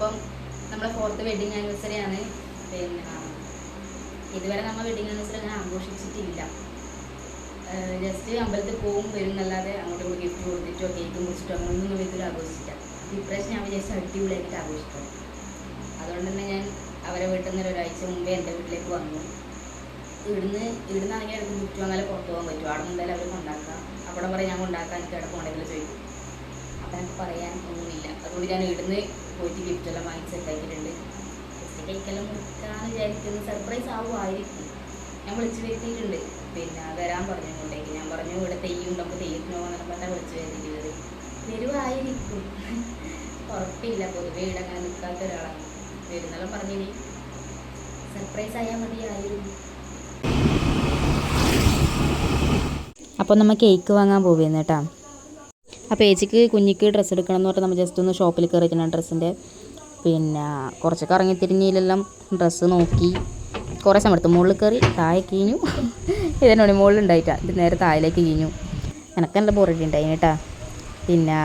ഇപ്പം നമ്മുടെ 4th wedding anniversary ആണ്. പിന്നെ ഇതുവരെ നമ്മൾ വെഡിങ് ആനിവേഴ്സറി അങ്ങനെ ആഘോഷിച്ചിട്ടില്ല. ജസ്റ്റ് അമ്പലത്തിൽ പോകും വരും എന്നല്ലാതെ അങ്ങോട്ടും ഇങ്ങോട്ട് ഗിഫ്റ്റ് കൊടുത്തിട്ടോ കേക്ക് മുറിച്ചിട്ടോ അങ്ങനെയൊന്നും വിധത്തിൽ ആഘോഷിച്ചില്ല. ഇപ്രാവശ്യം ഞാൻ വിചാരിച്ച അടിപൊളിയായിട്ട് ആഘോഷിക്കാം. അതുകൊണ്ട് തന്നെ ഞാൻ അവരെ വീട്ടിൽ നിന്ന് ഒരാഴ്ച മുമ്പേ എൻ്റെ വീട്ടിലേക്ക് വന്നു. ഇവിടുന്നാണെങ്കിൽ എനിക്ക് ഗിഫ്റ്റ് വാങ്ങാൻ പുറത്ത് പോകാൻ പറ്റും. അവിടെ നിന്ന് എന്തായാലും അവർ കൊണ്ടാക്കാം. അവിടെ പറയും ഞാൻ കൊണ്ടാക്കാൻ എനിക്ക് അവിടെ പോകണമെങ്കിൽ ചോദിക്കും. അപ്പം എനിക്ക് പറയാൻ ഒന്നുമില്ല. അതുകൊണ്ട് ഞാൻ ഇവിടുന്ന് പോയിട്ട് ഗിഫ്റ്റെല്ലാം വാങ്ങി സെറ്റാക്കിയിട്ടുണ്ട്. ജസ്റ്റ് കേക്കെല്ലാം മുറിക്കാന്ന് വിചാരിക്കുന്നത് സർപ്രൈസ് ആവുമായിരിക്കും. ഞാൻ വിളിച്ചു വരുത്തിയിട്ടുണ്ട്. പിന്നെ വരാൻ പറഞ്ഞു ഇങ്ങോട്ടേക്ക്. ഞാൻ പറഞ്ഞു ഇവിടെ തെയ്യും നമുക്ക് തെയ്യത്തിന് പോകാൻ പറഞ്ഞാൽ വിളിച്ചു വരുത്തിയിട്ടുള്ളത്. വരുമായിരിക്കും, ഉറപ്പില്ല. പൊതുവെ ഇവിടെ അങ്ങനെ നിൽക്കാത്ത ഒരാളാണ്. വരുന്നെല്ലാം പറഞ്ഞിനി സർപ്രൈസ് ആയാൽ മതിയായിരുന്നു. അപ്പോൾ നമ്മൾ കേക്ക് വാങ്ങാൻ പോവുകയെന്ന് കേട്ടോ. അപ്പോൾ ഏച്ചിക്ക് കുഞ്ഞിക്ക് ഡ്രസ്സ് എടുക്കണം എന്ന് പറഞ്ഞാൽ നമ്മൾ ജസ്റ്റ് ഒന്ന് ഷോപ്പിൽ കയറിയിട്ടാണ് ഡ്രസ്സിൻ്റെ. പിന്നെ കുറച്ചൊക്കെ ഇറങ്ങിത്തിരിഞ്ഞിലെല്ലാം ഡ്രസ്സ് നോക്കി കുറേ സമയം എടുത്തു. മുകളിൽ കയറി താഴെ കീഞ്ഞു. ഇതിനോട് മുകളിലുണ്ടായിട്ടാ ഇത് നേരെ താഴേക്ക് കീഞ്ഞു. എനക്കെല്ലാം ബോറടി ഉണ്ടായി കേട്ടാ. പിന്നെ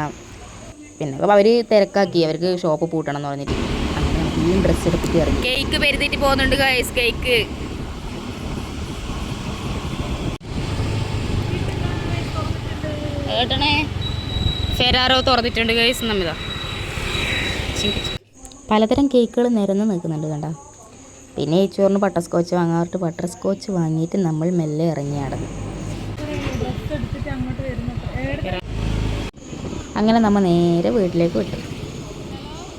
അവർ തിരക്കാക്കി, അവർക്ക് ഷോപ്പ് പൂട്ടണം എന്ന് പറഞ്ഞിട്ട് അങ്ങനെ ഈ ഡ്രസ്സ് എടുത്തിട്ട് ഇറങ്ങി. കേക്ക് പെരുത്തിട്ട് പോകുന്നുണ്ട് ഗൈസ്. കേക്ക് ഏട്ടണേ ഫെരാറോ തുറന്നിട്ടുണ്ട് ഗൈസ്. നമ്മിതാ പലതരം കേക്കുകൾ നിരന്ന് നിൽക്കുന്നുണ്ട് കണ്ട. പിന്നെ ചോറിന് ബട്ടർ സ്കോച്ച് വാങ്ങാറിട്ട് ബട്ടർ സ്കോച്ച് വാങ്ങിയിട്ട് നമ്മൾ മെല്ലെ ഇറങ്ങി നടന്നു. അങ്ങനെ നമ്മൾ നേരെ വീട്ടിലേക്ക് വിട്ടു.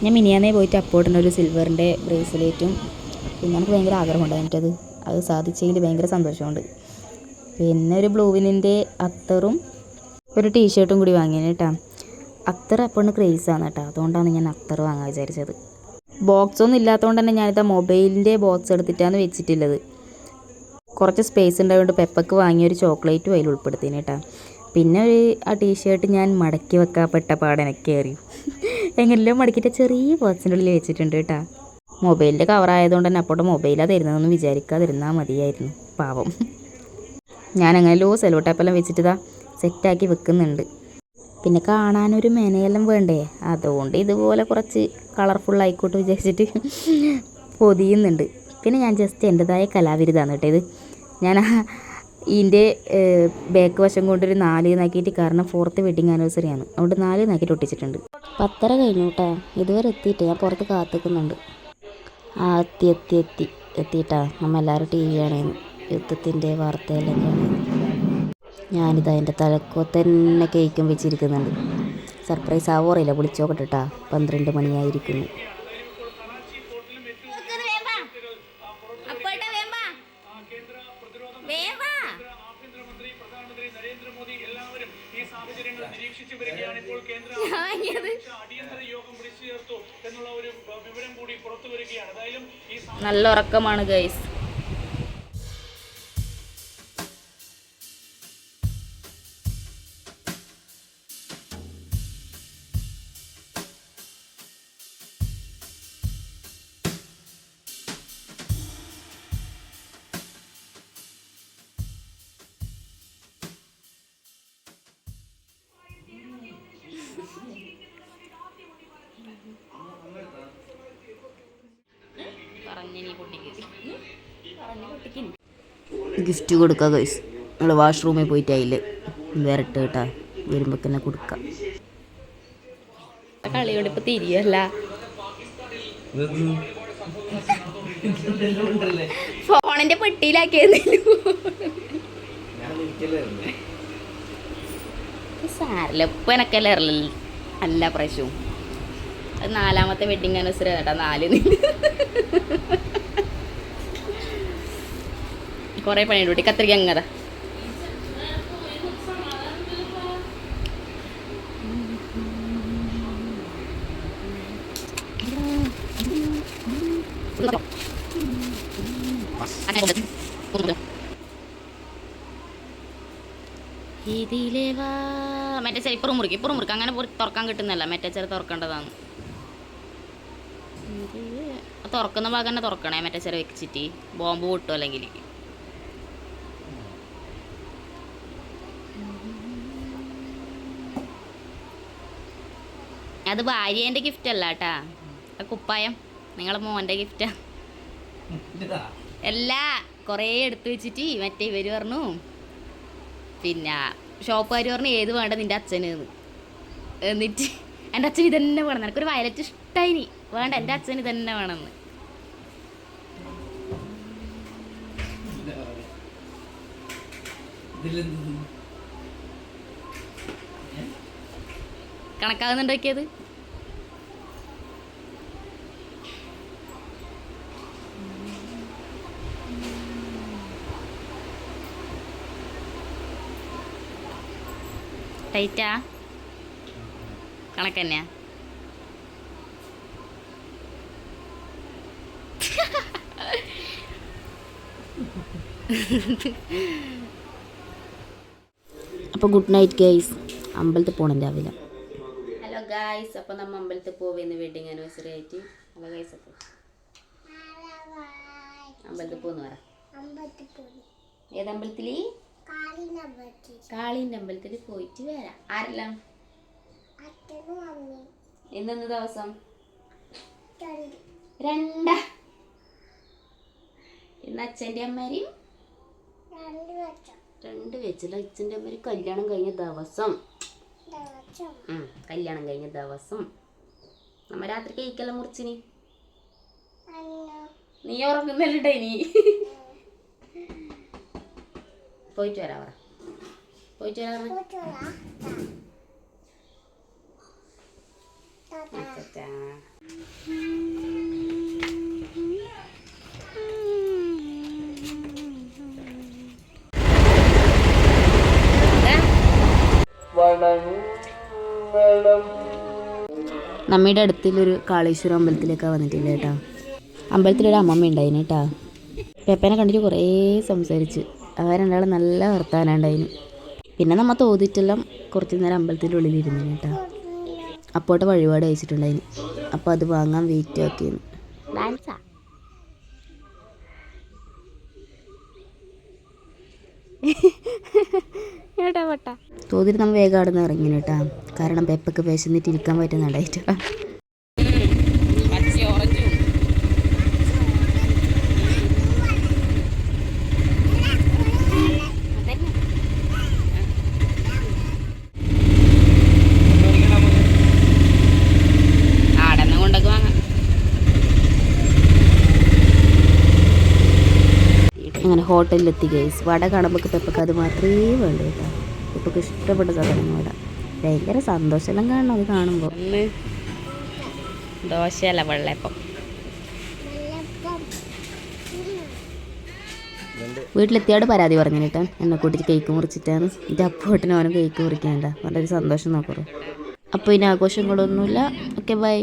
ഞാൻ മിനിയാന്നേ പോയിട്ട് അപ്പോട്ടിൻ്റെ ഒരു സിൽവറിൻ്റെ ബ്രേസ്ലെറ്റും പിന്നെ എനിക്ക് ഭയങ്കര ആഗ്രഹമുണ്ടായിട്ടത് അത് സാധിച്ചതിൽ ഭയങ്കര സന്തോഷമുണ്ട്. പിന്നെ ഒരു ബ്ലൂവിനിൻ്റെ അത്തറും ഒരു ടീഷർട്ടും കൂടി വാങ്ങിയത് കേട്ടോ. അത്തർ അപ്പോഴാണ് ക്രേസാണ് കേട്ടോ. അതുകൊണ്ടാണ് ഞാൻ അത്തർ വാങ്ങാൻ വിചാരിച്ചത്. ബോക്സൊന്നും ഇല്ലാത്തതുകൊണ്ട് തന്നെ ഞാനിതാ മൊബൈലിൻ്റെ ബോക്സ് എടുത്തിട്ടാണ് വെച്ചിട്ടുള്ളത്. കുറച്ച് സ്പേസ് ഉണ്ടായതുകൊണ്ട് പെപ്പക്ക് വാങ്ങിയൊരു ചോക്ലേറ്റും അതിൽ ഉൾപ്പെടുത്തിന് കേട്ടോ. പിന്നെ ആ ടീഷർട്ട് ഞാൻ മടക്കി വെക്കാപ്പെട്ട പാടെനൊക്കെ അറിയും. എങ്ങനെല്ലാം മടക്കിയിട്ട് ചെറിയ ബോക്സിൻ്റെ ഉള്ളിൽ വെച്ചിട്ടുണ്ട് കേട്ടോ. മൊബൈലിൻ്റെ കവറായതുകൊണ്ട് തന്നെ അപ്പോൾ മൊബൈലാണ് തരുന്നതെന്ന് വിചാരിക്കാതിരുന്നാൽ മതിയായിരുന്നു. പാവം. ഞാൻ അങ്ങനെയല്ലോ സെലോ ടേപ്പെല്ലാം വെച്ചിട്ട് സെറ്റാക്കി വെക്കുന്നുണ്ട്. പിന്നെ കാണാനൊരു മെനയെല്ലാം വേണ്ടേ, അതുകൊണ്ട് ഇതുപോലെ കുറച്ച് കളർഫുൾ ആയിക്കോട്ട് വിചാരിച്ചിട്ട് പൊതിയുന്നുണ്ട്. പിന്നെ ഞാൻ ജസ്റ്റ് എൻ്റെതായ കലാവിരുതാണ് കേട്ടോ ഇത്. ഞാൻ ഇതിൻ്റെ ബാക്ക് വശം കൊണ്ടൊരു 4 നാക്കിയിട്ട്, കാരണം 4th വെഡിങ് ആനിവേഴ്സറി ആണ്, അതുകൊണ്ട് 4 നാക്കിയിട്ട് ഒട്ടിച്ചിട്ടുണ്ട്. 10:30 കഴിഞ്ഞു കേട്ടോ. ഇതുവരെ എത്തിയിട്ട് ഞാൻ പുറത്ത് കാത്തിക്കുന്നുണ്ട്. എത്തിയിട്ടാ നമ്മളെല്ലാവരും TV കാണുന്നു. യുദ്ധത്തിൻ്റെ വാർത്തയെല്ലാം കാണുന്നു. ഞാനിതാ എൻ്റെ തലക്കോ തന്നെ കേക്കും വെച്ചിരിക്കുന്നുണ്ട്. സർപ്രൈസ് ആവോറില്ല, വിളിച്ചോക്കട്ടെ കേട്ടോ. 12 മണിയായിരിക്കുന്നു. നല്ല ഉറക്കമാണ് ഗൈസ്. ഗിഫ്റ്റ് കൊടുക്കാം ഗൈസ്. നമ്മൾ വാഷ്റൂമിൽ പോയിട്ട് അതിൽ വരട്ടെ കേട്ടാ. വരുമ്പോൾ തന്നെ കൊടുക്കാം. കളിയോട് ഇപ്പം തിരിയല്ല. ഫോണിന്റെ പെട്ടിയിലാക്കിയതല്ലോ. സാരല്ല, ഇപ്പം എനക്കല്ലേ അറിയില്ല. അല്ല പ്രാവശ്യവും അത് 4ാമത്തെ വെഡിങ് ആനിവേഴ്സറി കേട്ടോ. 4 കുറേ പണിയുണ്ട് കുട്ടി. കത്രിക അങ്ങത ഇതിലേ വാ. മറ്റേ ചെറി ഇപ്പുറം മുറിക്ക് അങ്ങനെ തുറക്കാൻ കിട്ടുന്നല്ല. മറ്റേ ചെറി തുറക്കേണ്ടതാണ്. തുറക്കുന്ന ഭാഗം തന്നെ തുറക്കണേ. മറ്റേ ചെറി വെച്ചിട്ട് ബോംബ് പൊട്ടും അല്ലെങ്കിൽ. അത് ഭാര്യേൻ്റെ ഗിഫ്റ്റ് അല്ല കേട്ടാ. ആ കുപ്പായം നിങ്ങളെ മോൻ്റെ ഗിഫ്റ്റാ. എല്ലാ കുറേ എടുത്തു വെച്ചിട്ട് മറ്റേ ഇവർ പറഞ്ഞു, പിന്നെ ഷോപ്പുകാർ പറഞ്ഞു ഏത് വേണ്ട നിൻ്റെ അച്ഛന് എന്ന്. എന്നിട്ട് എൻ്റെ അച്ഛൻ ഇതന്നെ വേണം, എനിക്കൊരു വയലറ്റ് ഇഷ്ടമായി, വേണ്ട എൻ്റെ അച്ഛന് ഇതന്നെ വേണമെന്ന്. കണക്കാകുന്നുണ്ടോക്കിയത്? ടൈറ്റാ കണക്ക് തന്നെയാ? അപ്പോൾ ഗുഡ് നൈറ്റ് ഗൈസ്. അമ്പലത്തിൽ പോകണം രാവിലെ. ഹലോ ഗൈസ്, അപ്പോൾ നമ്മൾ അമ്പലത്തിൽ പോവുന്നു വെഡിങ് ആനിവേഴ്സറി ആയിട്ട്. ഹലോ ഗൈസ്, അപ്പോൾ അമ്പലത്തിൽ പോകുന്നു പറ. ഏതമ്പലത്തിൽ? കാളിൻ്റെ അമ്പലത്തിൽ പോയിട്ട് വരാം. ആരെല്ലാം? ഇന്നെന്ത് ദിവസം? 2. ഇന്ന് അച്ഛൻ്റെ അമ്മയും 2 വെച്ചില്ല. അച്ഛൻ്റെ അമ്മയും കല്യാണം കഴിഞ്ഞ ദിവസം. കല്യാണം കഴിഞ്ഞ ദിവസം നമ്മ രാത്രി കേക്കെല്ലാം മുറിച്ചിനി. നീ ഉറങ്ങുന്നല്ലേ ഇനി? പോയിട്ട് വരാ പറ. പോയിട്ട് വരാ. നമ്മുടെ അടുത്തുള്ളൊരു കാളേശ്വരം അമ്പലത്തിലേക്കാണ് വന്നിട്ടില്ല കേട്ടോ. അമ്പലത്തിലൊരു അമ്മമ്മ ഉണ്ടായിന് കേട്ടോ. പെപ്പനെ കണ്ടിട്ട് കുറേ സംസാരിച്ച്. അവർ രണ്ടാളും നല്ല വർത്താനം ഉണ്ടായിന്. പിന്നെ നമ്മൾ തോന്നിട്ടെല്ലാം കുറച്ച് നേരം അമ്പലത്തിൻ്റെ ഉള്ളിലിരുന്നു കേട്ടോ. അപ്പോട്ട് വഴിപാട് അയച്ചിട്ടുണ്ടായിന്. അപ്പോൾ അത് വാങ്ങാൻ വെയിറ്റ് ആക്കിയിരുന്നു. തോതിട്ട് നമ്മൾ വേഗം അവിടെ നിന്ന് ഇറങ്ങി കേട്ടാ. കാരണം പെപ്പക്ക് വിശന്നിട്ട് ഇരിക്കാൻ പറ്റുന്നുണ്ടായിട്ട്. അങ്ങനെ ഹോട്ടലിലെത്തി ഗൈസ്. വട കാണുമ്പോൾ പെപ്പക്ക് അത് മാത്രമേ വേണ്ടൂ കേട്ടോ. പെപ്പക്ക് ഇഷ്ടപ്പെട്ട സാധനം വട. ഭയങ്കര സന്തോഷമെല്ലാം കാണണം അത് കാണുമ്പോൾ. ദോശയല്ല, വെള്ളയപ്പം. വീട്ടിലെത്തിയോട് പരാതി പറഞ്ഞു കേട്ടോ. എന്നെ കൂട്ടിട്ട് കേക്ക് മുറിച്ചിട്ടാണ്. എൻ്റെ അപ്പോട്ടിന് അവനും കേക്ക് മുറിക്കേണ്ട. വളരെ സന്തോഷം നോക്കൂ. അപ്പോൾ ഇനി ആഘോഷങ്ങളൊന്നുമില്ല. Okay bye.